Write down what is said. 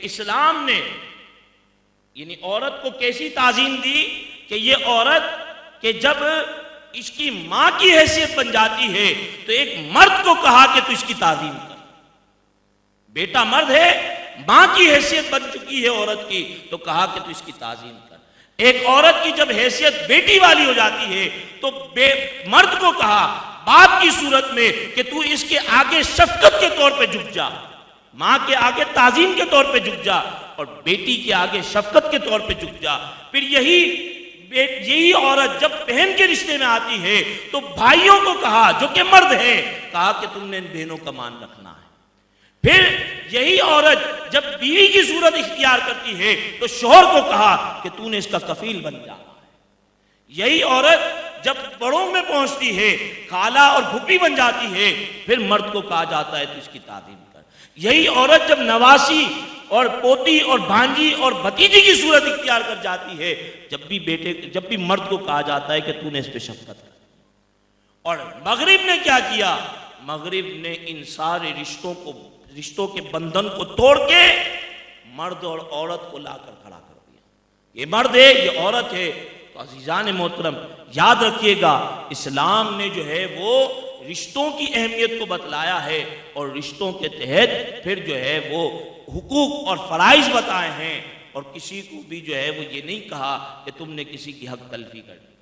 اسلام نے یعنی عورت کو کیسی تعظیم دی کہ یہ عورت کہ جب اس کی ماں کی حیثیت بن جاتی ہے تو ایک مرد کو کہا کہ تو اس کی تعظیم کر. بیٹا مرد ہے، ماں کی حیثیت بن چکی ہے عورت کی، تو کہا کہ تو اس کی تعظیم کر. ایک عورت کی جب حیثیت بیٹی والی ہو جاتی ہے تو مرد کو کہا باپ کی صورت میں کہ تو اس کے آگے شفقت کے طور پہ جھک جا، ماں کے آگے تعظیم کے طور پہ جھک جا، اور بیٹی کے آگے شفقت کے طور پہ جھک جا. پھر یہی عورت جب بہن کے رشتے میں آتی ہے تو بھائیوں کو کہا جو کہ مرد ہے، کہا کہ تم نے ان بہنوں کا مان رکھنا ہے. پھر یہی عورت جب بیوی کی صورت اختیار کرتی ہے تو شوہر کو کہا کہ تو نے اس کا کفیل بن جانا ہے. یہی عورت جب بڑوں میں پہنچتی ہے، خالہ اور پھوپھی بن جاتی ہے، پھر مرد کو کہا جاتا ہے تو اس کی تعظیم کر. یہی عورت جب نواسی اور پوتی اور بھانجی اور بھتیجی کی صورت اختیار کر جاتی ہے، جب بھی مرد کو کہا جاتا ہے کہ تو نے اس پہ شفقت کر. اور مغرب نے کیا کیا؟ مغرب نے ان سارے رشتوں کے بندھن کو توڑ کے مرد اور عورت کو لا کر کھڑا کر دیا. یہ مرد ہے، یہ عورت ہے. تو عزیزان محترم یاد رکھیے گا، اسلام نے جو ہے وہ رشتوں کی اہمیت کو بتلایا ہے، اور رشتوں کے تحت پھر جو ہے وہ حقوق اور فرائض بتائے ہیں، اور کسی کو بھی جو ہے وہ یہ نہیں کہا کہ تم نے کسی کی حق تلفی کر دی.